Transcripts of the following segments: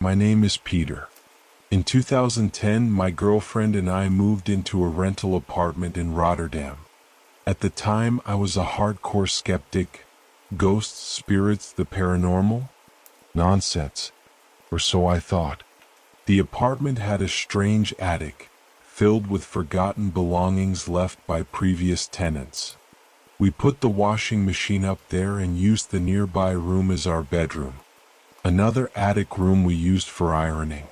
My name is Peter. In 2010, my girlfriend and I moved into a rental apartment in Rotterdam. At the time, I was a hardcore skeptic. Ghosts, spirits, the paranormal? Nonsense. Or so I thought. The apartment had a strange attic, filled with forgotten belongings left by previous tenants. We put the washing machine up there and used the nearby room as our bedroom. Another attic room we used for ironing.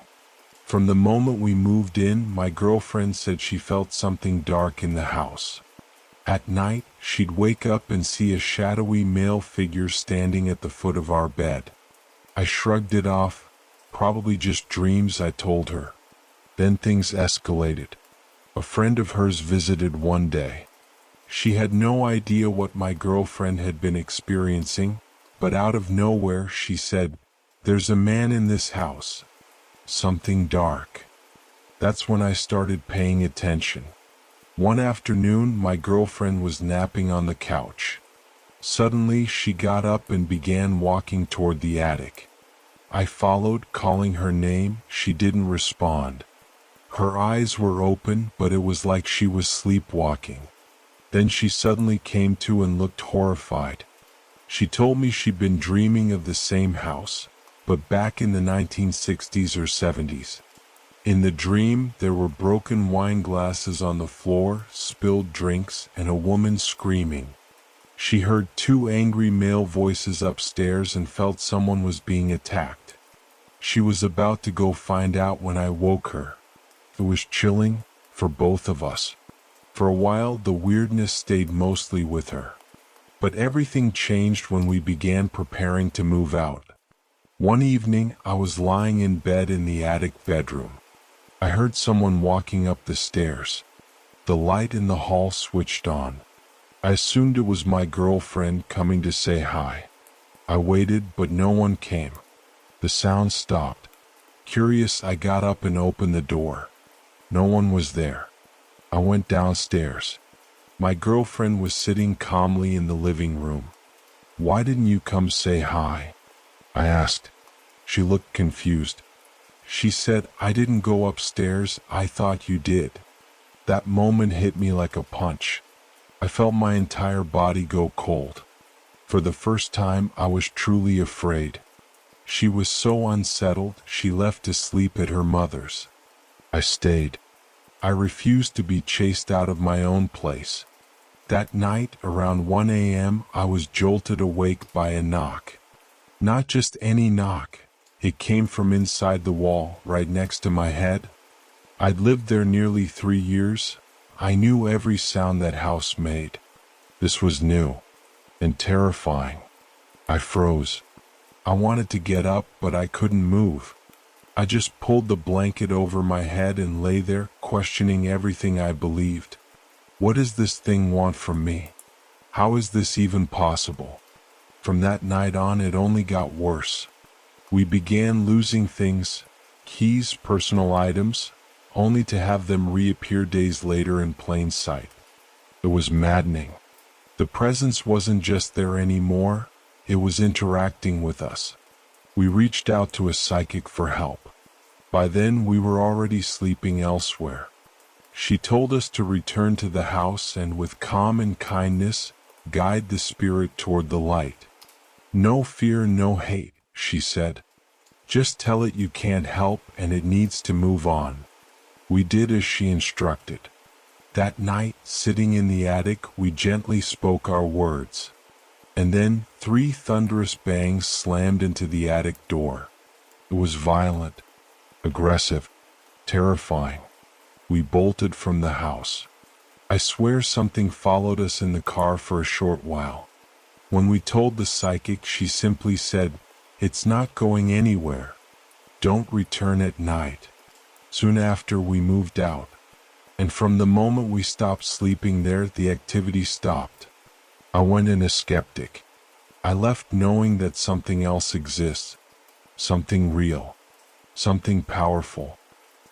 From the moment we moved in, my girlfriend said she felt something dark in the house. At night, she'd wake up and see a shadowy male figure standing at the foot of our bed. I shrugged it off. Probably just dreams, I told her. Then things escalated. A friend of hers visited one day. She had no idea what my girlfriend had been experiencing, but out of nowhere she said, "There's a man in this house. Something dark." That's when I started paying attention. One afternoon, my girlfriend was napping on the couch. Suddenly, she got up and began walking toward the attic. I followed, calling her name. She didn't respond. Her eyes were open, but it was like she was sleepwalking. Then she suddenly came to and looked horrified. She told me she'd been dreaming of the same house, but back in the 1960s or 70s. In the dream, there were broken wine glasses on the floor, spilled drinks, and a woman screaming. She heard two angry male voices upstairs and felt someone was being attacked. She was about to go find out when I woke her. It was chilling for both of us. For a while, the weirdness stayed mostly with her. But everything changed when we began preparing to move out. One evening, I was lying in bed in the attic bedroom. I heard someone walking up the stairs. The light in the hall switched on. I assumed it was my girlfriend coming to say hi. I waited, but no one came. The sound stopped. Curious, I got up and opened the door. No one was there. I went downstairs. My girlfriend was sitting calmly in the living room. "Why didn't you come say hi?" I asked. She looked confused. She said, "I didn't go upstairs, I thought you did." That moment hit me like a punch. I felt my entire body go cold. For the first time, I was truly afraid. She was so unsettled, she left to sleep at her mother's. I stayed. I refused to be chased out of my own place. That night, around 1 a.m., I was jolted awake by a knock. Not just any knock. It came from inside the wall, right next to my head. I'd lived there nearly 3 years. I knew every sound that house made. This was new and terrifying. I froze. I wanted to get up, but I couldn't move. I just pulled the blanket over my head and lay there, questioning everything I believed. What does this thing want from me? How is this even possible? From that night on, it only got worse. We began losing things, keys, personal items, only to have them reappear days later in plain sight. It was maddening. The presence wasn't just there anymore, it was interacting with us. We reached out to a psychic for help. By then, we were already sleeping elsewhere. She told us to return to the house and, with calm and kindness, guide the spirit toward the light. "No fear, no hate," she said. "Just tell it you can't help and it needs to move on." We did as she instructed. That night, sitting in the attic, we gently spoke our words. And then 3 thunderous bangs slammed into the attic door. It was violent, aggressive, terrifying. We bolted from the house. I swear something followed us in the car for a short while. When we told the psychic, she simply said, "It's not going anywhere. Don't return at night." Soon after, we moved out. And from the moment we stopped sleeping there, the activity stopped. I went in a skeptic. I left knowing that something else exists. Something real. Something powerful.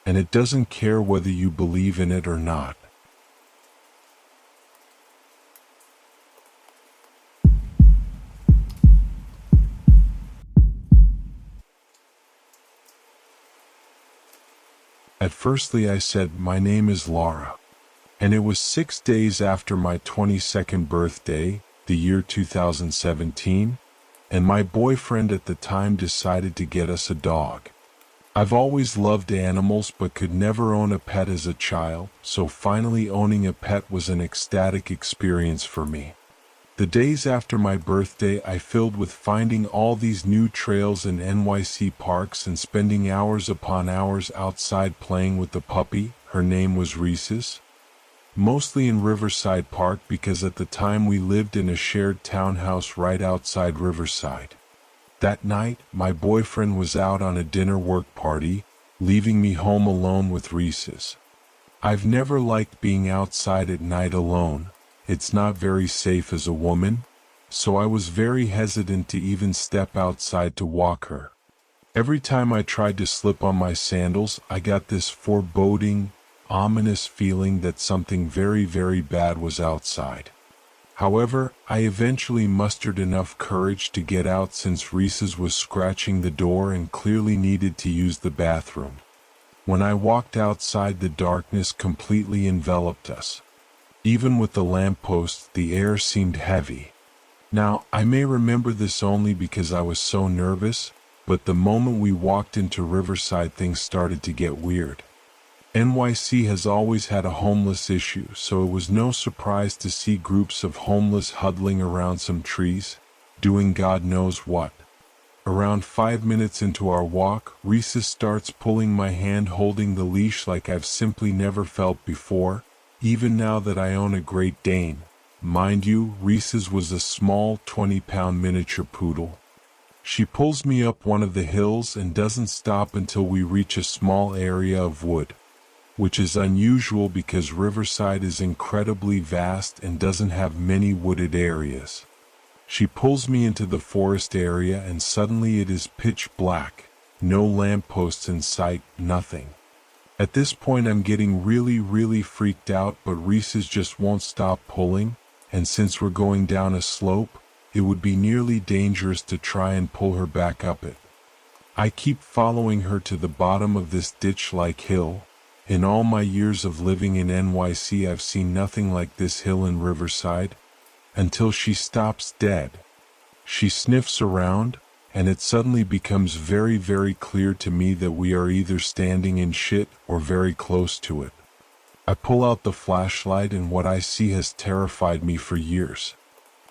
And it doesn't care whether you believe in it or not. At firstly I said, "My name is Laura." And it was 6 days after my 22nd birthday, the year 2017, and my boyfriend at the time decided to get us a dog. I've always loved animals but could never own a pet as a child, so finally owning a pet was an ecstatic experience for me. The days after my birthday I filled with finding all these new trails in NYC parks and spending hours upon hours outside playing with the puppy. Her name was Reese's. Mostly in Riverside Park because at the time we lived in a shared townhouse right outside Riverside. That night, my boyfriend was out on a dinner work party, leaving me home alone with Reese's. I've never liked being outside at night alone. It's not very safe as a woman, so I was very hesitant to even step outside to walk her. Every time I tried to slip on my sandals, I got this foreboding, ominous feeling that something very, very bad was outside. However, I eventually mustered enough courage to get out since Reese's was scratching the door and clearly needed to use the bathroom. When I walked outside, the darkness completely enveloped us. Even with the lampposts, the air seemed heavy. Now, I may remember this only because I was so nervous, but the moment we walked into Riverside, things started to get weird. NYC has always had a homeless issue, so it was no surprise to see groups of homeless huddling around some trees, doing God knows what. Around 5 minutes into our walk, Reese's starts pulling my hand, holding the leash like I've simply never felt before, even now that I own a Great Dane. Mind you, Reese's was a small 20-pound miniature poodle. She pulls me up one of the hills and doesn't stop until we reach a small area of wood, which is unusual because Riverside is incredibly vast and doesn't have many wooded areas. She pulls me into the forest area and suddenly it is pitch black, no lampposts in sight, nothing. At this point I'm getting really freaked out, but Reese's just won't stop pulling, and since we're going down a slope, it would be nearly dangerous to try and pull her back up it. I keep following her to the bottom of this ditch-like hill. In all my years of living in NYC, I've seen nothing like this hill in Riverside, until she stops dead. She sniffs around, and it suddenly becomes very clear to me that we are either standing in shit or very close to it. I pull out the flashlight and what I see has terrified me for years.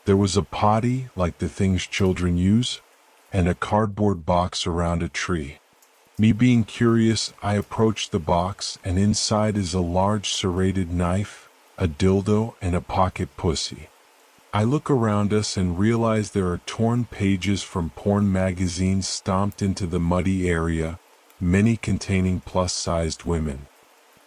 There was a potty, like the things children use, and a cardboard box around a tree. Me being curious, I approach the box, and inside is a large serrated knife, a dildo, and a pocket pussy. I look around us and realize there are torn pages from porn magazines stomped into the muddy area, many containing plus-sized women.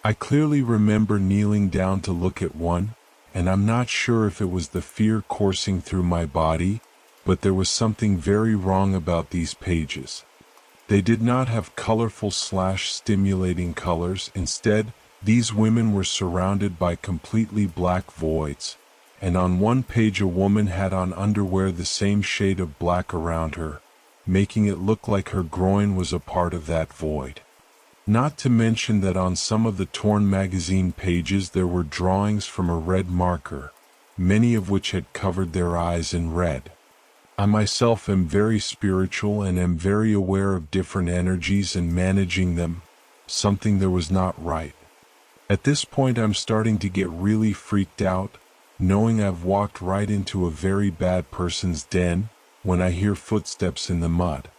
I clearly remember kneeling down to look at one, and I'm not sure if it was the fear coursing through my body, but there was something very wrong about these pages. They did not have colorful/stimulating colors. Instead, these women were surrounded by completely black voids, and on one page a woman had on underwear the same shade of black around her, making it look like her groin was a part of that void. Not to mention that on some of the torn magazine pages there were drawings from a red marker, many of which had covered their eyes in red. I myself am very spiritual and am very aware of different energies and managing them. Something there was not right. At this point I'm starting to get really freaked out, knowing I've walked right into a very bad person's den, when I hear footsteps in the mud.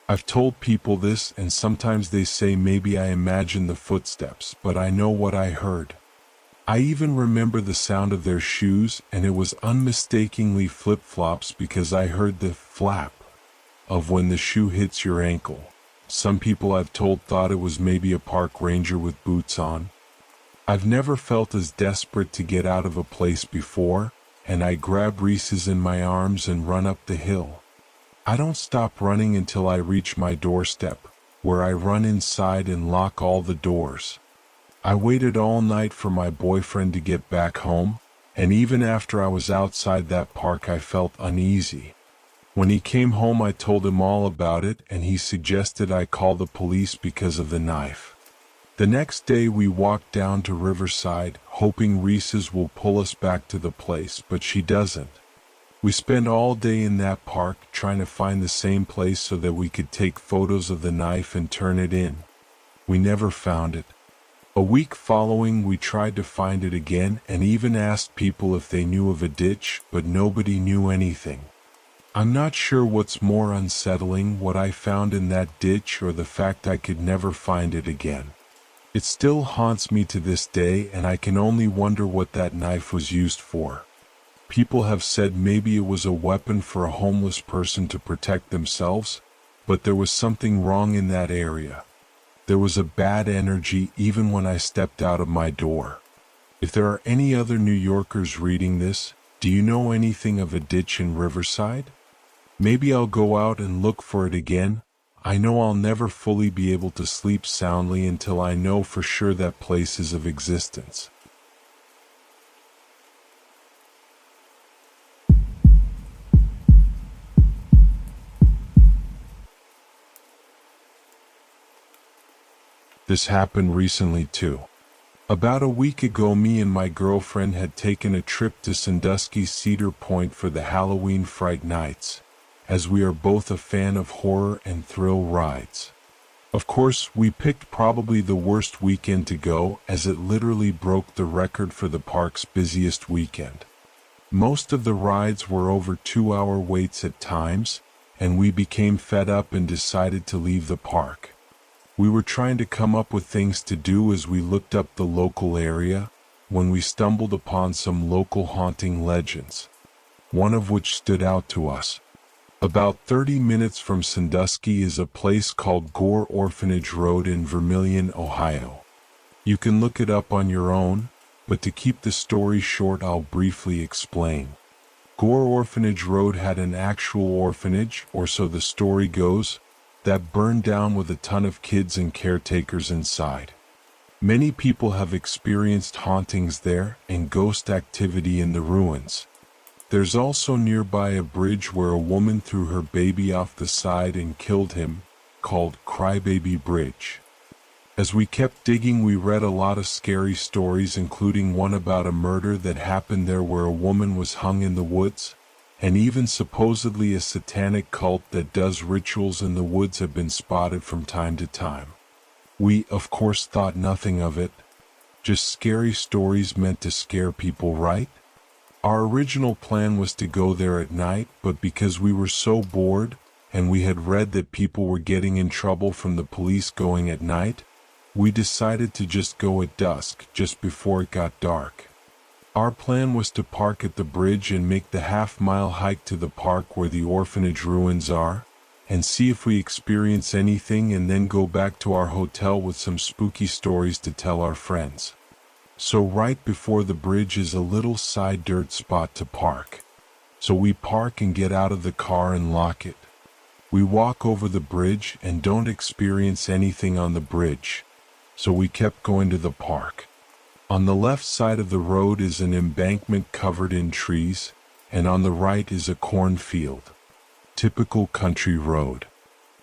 I've told people this, and sometimes they say maybe I imagined the footsteps, but I know what I heard. I even remember the sound of their shoes, and it was unmistakably flip-flops because I heard the flap of when the shoe hits your ankle. Some people I've told thought it was maybe a park ranger with boots on. I've never felt as desperate to get out of a place before, and I grab Reese's in my arms and run up the hill. I don't stop running until I reach my doorstep, where I run inside and lock all the doors. I waited all night for my boyfriend to get back home, and even after I was outside that park I felt uneasy. When he came home I told him all about it, and he suggested I call the police because of the knife. The next day we walked down to Riverside, hoping Reese's will pull us back to the place, but she doesn't. We spent all day in that park trying to find the same place so that we could take photos of the knife and turn it in. We never found it. A week following, we tried to find it again and even asked people if they knew of a ditch, but nobody knew anything. I'm not sure what's more unsettling, what I found in that ditch or the fact I could never find it again. It still haunts me to this day, and I can only wonder what that knife was used for. People have said maybe it was a weapon for a homeless person to protect themselves, but there was something wrong in that area. There was a bad energy even when I stepped out of my door. If there are any other New Yorkers reading this, do you know anything of a ditch in Riverside? Maybe I'll go out and look for it again. I know I'll never fully be able to sleep soundly until I know for sure that place is of existence. This happened recently too. About a week ago, me and my girlfriend had taken a trip to Sandusky's Cedar Point for the Halloween Fright Nights, as we are both a fan of horror and thrill rides. Of course, we picked probably the worst weekend to go, as it literally broke the record for the park's busiest weekend. Most of the rides were over 2-hour waits at times, and we became fed up and decided to leave the park. We were trying to come up with things to do as we looked up the local area, when we stumbled upon some local haunting legends, one of which stood out to us. About 30 minutes from Sandusky is a place called Gore Orphanage Road in Vermilion, Ohio. You can look it up on your own, but to keep the story short, I'll briefly explain. Gore Orphanage Road had an actual orphanage, or so the story goes, that burned down with a ton of kids and caretakers inside. Many people have experienced hauntings there and ghost activity in the ruins. There's also nearby a bridge where a woman threw her baby off the side and killed him, called Crybaby Bridge. As we kept digging, we read a lot of scary stories, including one about a murder that happened there where a woman was hung in the woods, and even supposedly a satanic cult that does rituals in the woods have been spotted from time to time. We, of course, thought nothing of it. Just scary stories meant to scare people, right? Our original plan was to go there at night, but because we were so bored, and we had read that people were getting in trouble from the police going at night, we decided to just go at dusk, just before it got dark. Our plan was to park at the bridge and make the half-mile hike to the park where the orphanage ruins are, and see if we experience anything, and then go back to our hotel with some spooky stories to tell our friends. So right before the bridge is a little side dirt spot to park. So we park and get out of the car and lock it. We walk over the bridge and don't experience anything on the bridge, so we kept going to the park. On the left side of the road is an embankment covered in trees, and on the right is a cornfield. Typical country road.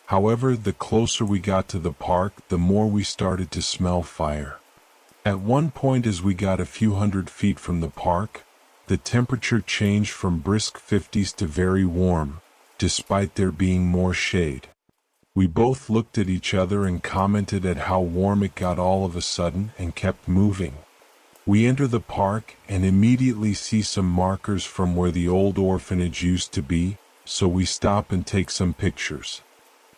However, the closer we got to the park, the more we started to smell fire. At one point, as we got a few hundred feet from the park, the temperature changed from brisk 50s to very warm, despite there being more shade. We both looked at each other and commented at how warm it got all of a sudden and kept moving. We enter the park and immediately see some markers from where the old orphanage used to be, so we stop and take some pictures.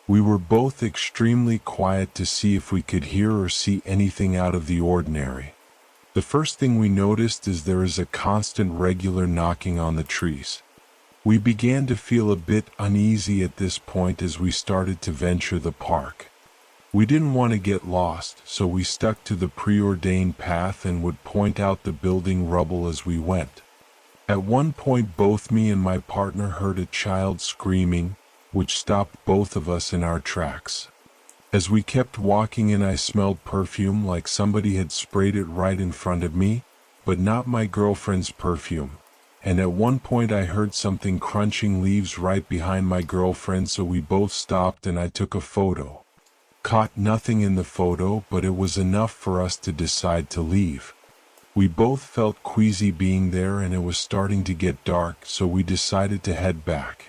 We were both extremely quiet to see if we could hear or see anything out of the ordinary. The first thing we noticed is there is a constant regular knocking on the trees. We began to feel a bit uneasy at this point as we started to venture the park. We didn't want to get lost, so we stuck to the preordained path and would point out the building rubble as we went. At one point, both me and my partner heard a child screaming, which stopped both of us in our tracks. As we kept walking in, I smelled perfume, like somebody had sprayed it right in front of me, but not my girlfriend's perfume. And at one point I heard something crunching leaves right behind my girlfriend, so we both stopped and I took a photo. Caught nothing in the photo, but it was enough for us to decide to leave. We both felt queasy being there and it was starting to get dark, so we decided to head back.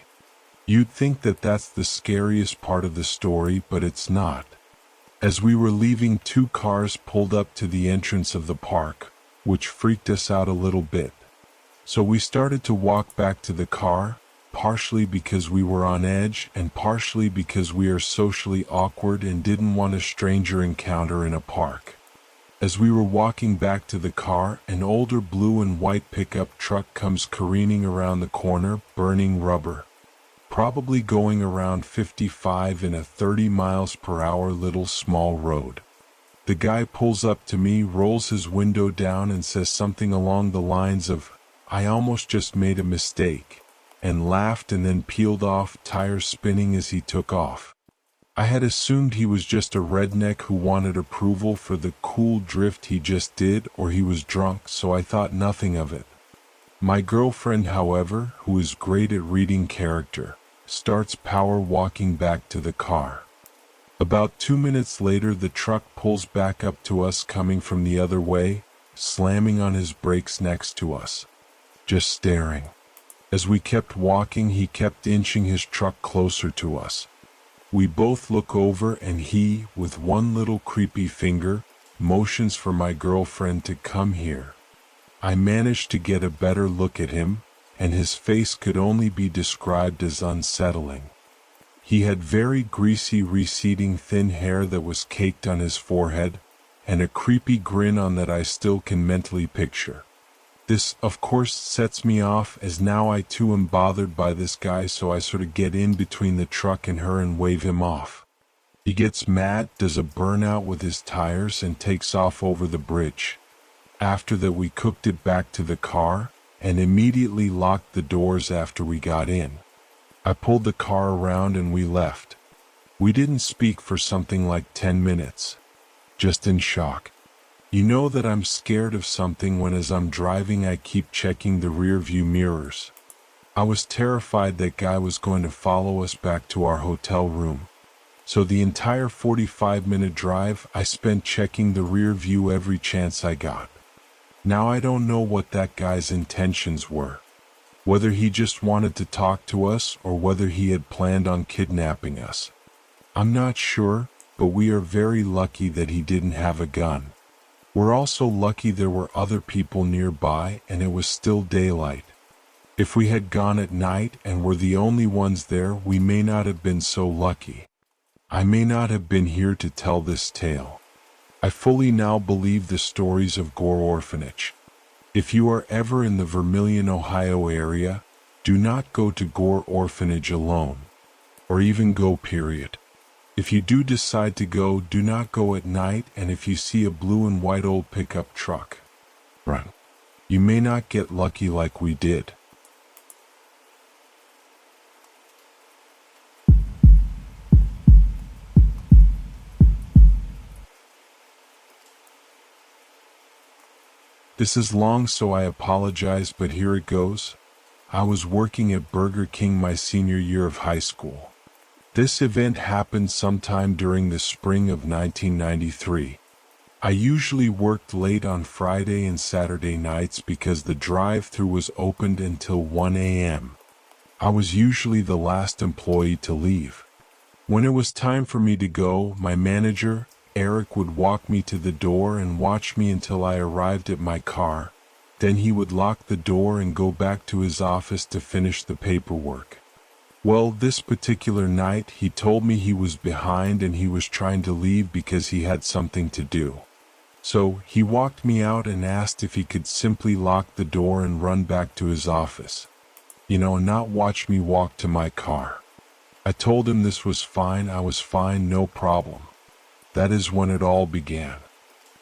You'd think that that's the scariest part of the story, but it's not. As we were leaving, two cars pulled up to the entrance of the park, which freaked us out a little bit. So we started to walk back to the car, partially because we were on edge and partially because we are socially awkward and didn't want a stranger encounter in a park. As we were walking back to the car, an older blue and white pickup truck comes careening around the corner, burning rubber. Probably going around 55 in a 30 miles per hour little small road. The guy pulls up to me, rolls his window down and says something along the lines of, "I almost just made a mistake," and laughed and then peeled off, tires spinning as he took off. I had assumed he was just a redneck who wanted approval for the cool drift he just did, or he was drunk, so I thought nothing of it. My girlfriend, however, who is great at reading character, starts power walking back to the car. About 2 minutes later, the truck pulls back up to us coming from the other way, slamming on his brakes next to us. Just staring. As we kept walking, he kept inching his truck closer to us. We both look over and he, with one little creepy finger, motions for my girlfriend to come here. I managed to get a better look at him, and his face could only be described as unsettling. He had very greasy, receding thin hair that was caked on his forehead, and a creepy grin on that I still can mentally picture. This, of course, sets me off, as now I too am bothered by this guy, so I sort of get in between the truck and her and wave him off. He gets mad, does a burnout with his tires, and takes off over the bridge. After that, we cooked it back to the car, and immediately locked the doors after we got in. I pulled the car around and we left. We didn't speak for something like 10 minutes. Just in shock. You know that I'm scared of something when as I'm driving I keep checking the rear view mirrors. I was terrified that guy was going to follow us back to our hotel room. So the entire 45-minute drive I spent checking the rear view every chance I got. Now I don't know what that guy's intentions were. Whether he just wanted to talk to us or whether he had planned on kidnapping us. I'm not sure, but we are very lucky that he didn't have a gun. We're also lucky there were other people nearby and it was still daylight. If we had gone at night and were the only ones there, we may not have been so lucky. I may not have been here to tell this tale. I fully now believe the stories of Gore Orphanage. If you are ever in the Vermilion, Ohio area, do not go to Gore Orphanage alone. Or even go, period. If you do decide to go, do not go at night, and if you see a blue and white old pickup truck, run. You may not get lucky like we did. This is long, so I apologize, but here it goes. I was working at Burger King my senior year of high school. This event happened sometime during the spring of 1993. I usually worked late on Friday and Saturday nights because the drive-thru was opened until 1 a.m. I was usually the last employee to leave. When it was time for me to go, my manager, Eric, would walk me to the door and watch me until I arrived at my car. Then he would lock the door and go back to his office to finish the paperwork. Well, this particular night, he told me he was behind and he was trying to leave because he had something to do. So, he walked me out and asked if he could simply lock the door and run back to his office. And not watch me walk to my car. I told him this was fine, I was fine, no problem. That is when it all began.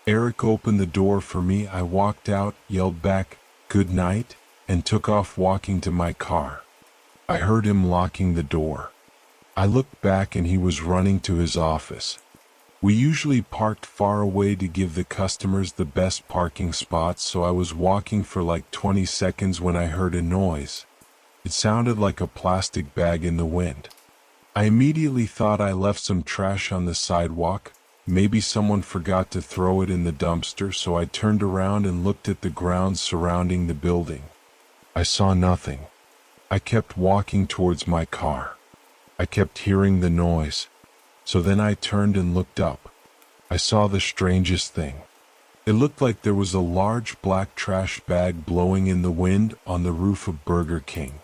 Eric opened the door for me, I walked out, yelled back, "Good night," and took off walking to my car. I heard him locking the door. I looked back and he was running to his office. We usually parked far away to give the customers the best parking spots, so I was walking for like 20 seconds when I heard a noise. It sounded like a plastic bag in the wind. I immediately thought I left some trash on the sidewalk. Maybe someone forgot to throw it in the dumpster, so I turned around and looked at the ground surrounding the building. I saw nothing. I kept walking towards my car. I kept hearing the noise. So then I turned and looked up. I saw the strangest thing. It looked like there was a large black trash bag blowing in the wind on the roof of Burger King.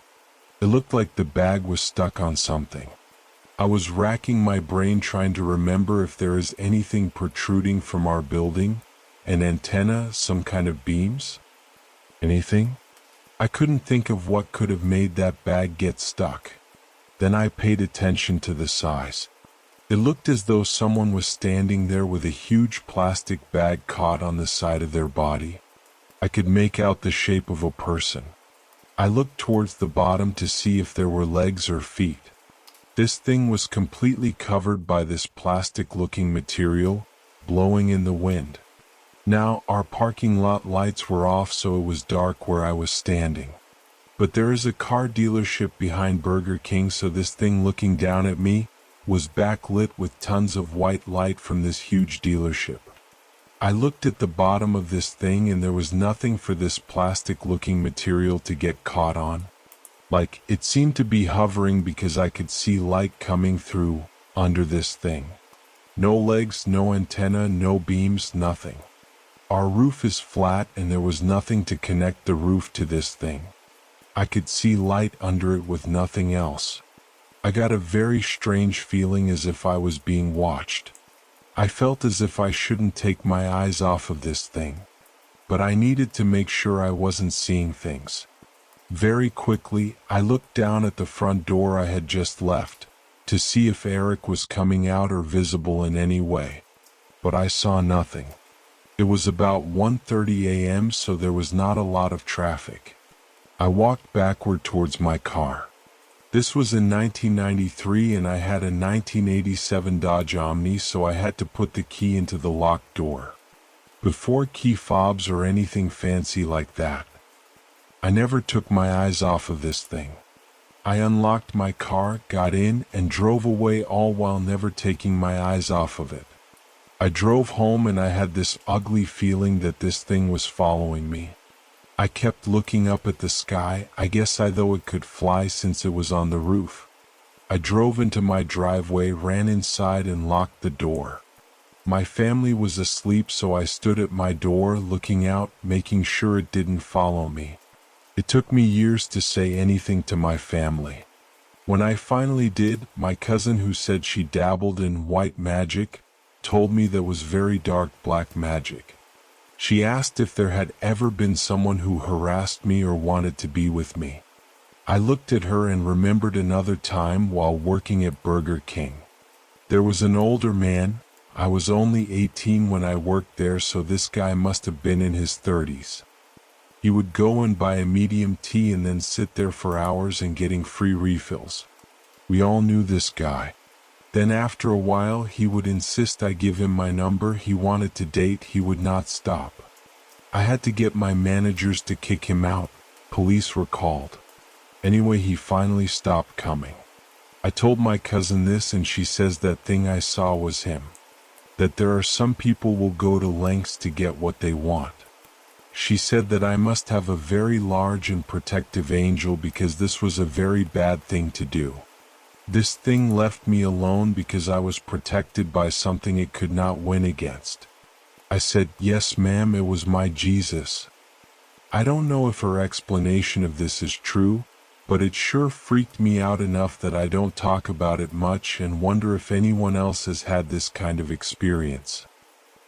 It looked like the bag was stuck on something. I was racking my brain trying to remember if there is anything protruding from our building, an antenna, some kind of beams. Anything? I couldn't think of what could have made that bag get stuck. Then I paid attention to the size. It looked as though someone was standing there with a huge plastic bag caught on the side of their body. I could make out the shape of a person. I looked towards the bottom to see if there were legs or feet. This thing was completely covered by this plastic-looking material, blowing in the wind. Now, our parking lot lights were off, so it was dark where I was standing. But there is a car dealership behind Burger King, so this thing looking down at me was backlit with tons of white light from this huge dealership. I looked at the bottom of this thing and there was nothing for this plastic-looking material to get caught on. Like, it seemed to be hovering because I could see light coming through under this thing. No legs, no antenna, no beams, nothing. Our roof is flat and there was nothing to connect the roof to this thing. I could see light under it with nothing else. I got a very strange feeling as if I was being watched. I felt as if I shouldn't take my eyes off of this thing. But I needed to make sure I wasn't seeing things. Very quickly, I looked down at the front door I had just left, to see if Eric was coming out or visible in any way. But I saw nothing. It was about 1:30 a.m., so there was not a lot of traffic. I walked backward towards my car. This was in 1993 and I had a 1987 Dodge Omni, so I had to put the key into the locked door. Before key fobs or anything fancy like that. I never took my eyes off of this thing. I unlocked my car, got in, and drove away, all while never taking my eyes off of it. I drove home and I had this ugly feeling that this thing was following me. I kept looking up at the sky. I guess I thought it could fly since it was on the roof. I drove into my driveway, ran inside and locked the door. My family was asleep, so I stood at my door looking out, making sure it didn't follow me. It took me years to say anything to my family. When I finally did, my cousin, who said she dabbled in white magic, told me that was very dark black magic. She asked if there had ever been someone who harassed me or wanted to be with me. I looked at her and remembered another time while working at Burger King. There was an older man. I was only 18 when I worked there, so this guy must have been in his 30s. He would go and buy a medium tea and then sit there for hours and getting free refills. We all knew this guy. Then after a while he would insist I give him my number. He wanted to date. He would not stop. I had to get my managers to kick him out. Police were called. Anyway, he finally stopped coming. I told my cousin this and she says that thing I saw was him. That there are some people will go to lengths to get what they want. She said that I must have a very large and protective angel because this was a very bad thing to do. This thing left me alone because I was protected by something it could not win against. I said, "Yes, ma'am, it was my Jesus." I don't know if her explanation of this is true, but it sure freaked me out enough that I don't talk about it much and wonder if anyone else has had this kind of experience.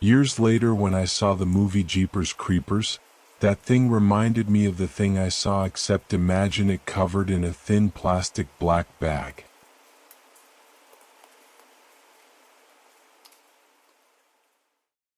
Years later, when I saw the movie Jeepers Creepers, that thing reminded me of the thing I saw, except imagine it covered in a thin plastic black bag.